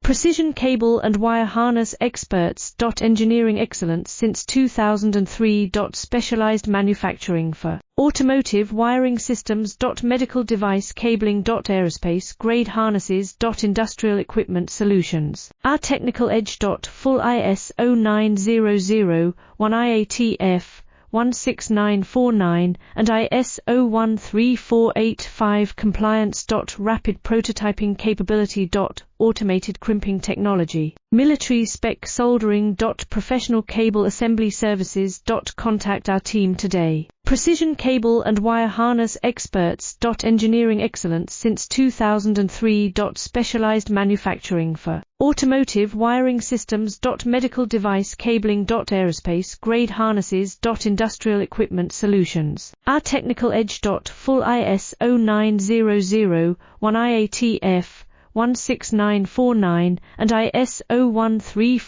Precision cable and wire harness experts. Engineering excellence since 2003. Specialized manufacturing for automotive wiring systems. Medical device cabling. Aerospace grade harnesses. Industrial equipment solutions. Our technical edge. Full ISO 9001 IATF 16949 and ISO 13485 compliance. Rapid prototyping capability. Automated crimping technology. Military spec soldering. Professional cable assembly services. Contact our team today. Precision cable and wire harness experts. Engineering excellence since 2003. Specialized manufacturing for automotive wiring systems. Medical device cabling. Aerospace grade harnesses. Industrial equipment solutions. Our technical edge. Full ISO 9001 IATF 16949 and ISO 13485